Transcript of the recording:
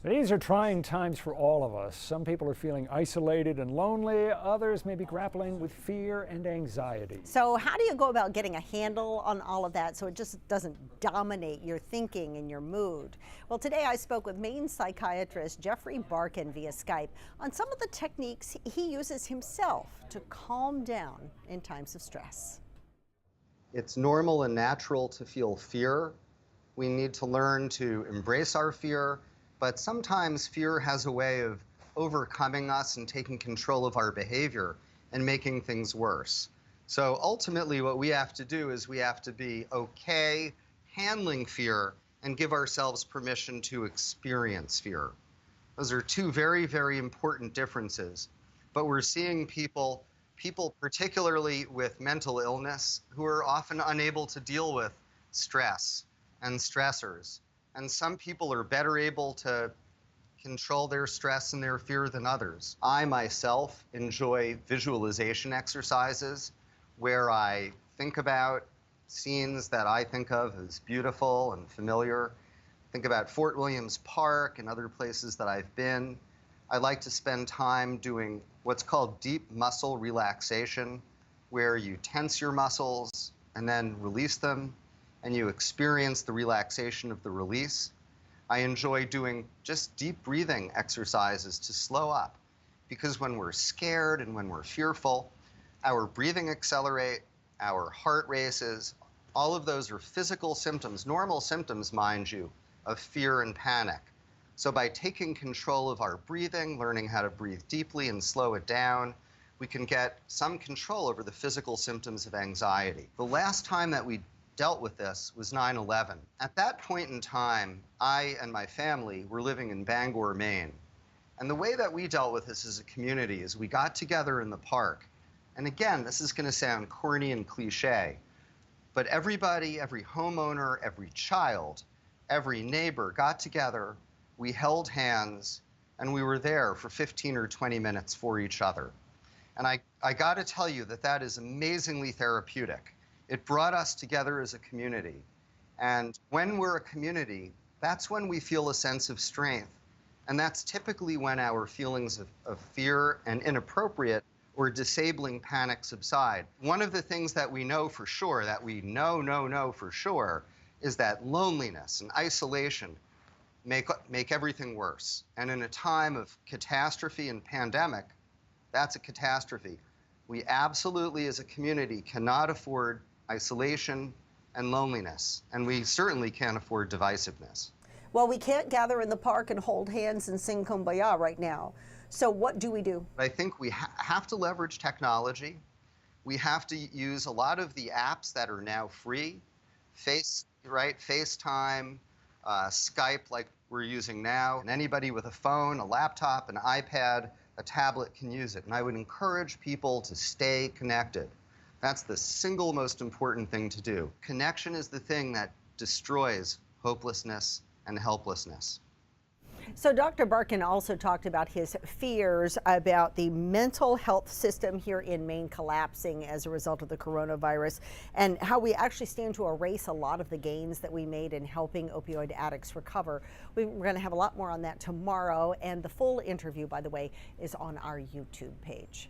These are trying times for all of us. Some people are feeling isolated and lonely. Others may be grappling with fear and anxiety. So how do you go about getting a handle on all of that so it just doesn't dominate your thinking and your mood? Well, today I spoke with Maine psychiatrist Jeffrey Barkin via Skype on some of the techniques he uses himself to calm down in times of stress. It's normal and natural to feel fear. We need to learn to embrace our fear, but sometimes fear has a way of overcoming us and taking control of our behavior and making things worse. So ultimately what we have to do is we have to be okay handling fear and give ourselves permission to experience fear. Those are two very, very important differences. But we're seeing people particularly with mental illness who are often unable to deal with stress and stressors. And some people are better able to control their stress and their fear than others. I myself enjoy visualization exercises where I think about scenes that I think of as beautiful and familiar. Think about Fort Williams Park and other places that I've been. I like to spend time doing what's called deep muscle relaxation, where you tense your muscles and then release them, and you experience the relaxation of the release. I enjoy doing just deep breathing exercises to slow up, because when we're scared and when we're fearful, our breathing accelerates, our heart races. All of those are physical symptoms, normal symptoms, mind you, of fear and panic. So by taking control of our breathing, learning how to breathe deeply and slow it down, we can get some control over the physical symptoms of anxiety. The last time that we dealt with this was 9/11. At that point in time, I and my family were living in Bangor, Maine. And the way that we dealt with this as a community is we got together in the park. And again, this is going to sound corny and cliche, but everybody, every homeowner, every child, every neighbor got together, we held hands, and we were there for 15 or 20 minutes for each other. And I got to tell you that that is amazingly therapeutic. It brought us together as a community. And when we're a community, that's when we feel a sense of strength. And that's typically when our feelings of fear and inappropriate or disabling panic subside. One of the things that we know for sure, that we know for sure, is that loneliness and isolation make everything worse. And in a time of catastrophe and pandemic, that's a catastrophe. We absolutely, as a community, cannot afford isolation and loneliness, and we certainly can't afford divisiveness. Well, we can't gather in the park and hold hands and sing Kumbaya right now. So what do we do? I think we have to leverage technology. We have to use a lot of the apps that are now free, FaceTime, Skype like we're using now, and anybody with a phone, a laptop, an iPad, a tablet can use it. And I would encourage people to stay connected. That's the single most important thing to do. Connection is the thing that destroys hopelessness and helplessness. So Dr. Barkin also talked about his fears about the mental health system here in Maine collapsing as a result of the coronavirus, and how we actually stand to erase a lot of the gains that we made in helping opioid addicts recover. We're going to have a lot more on that tomorrow, and the full interview, by the way, is on our YouTube page.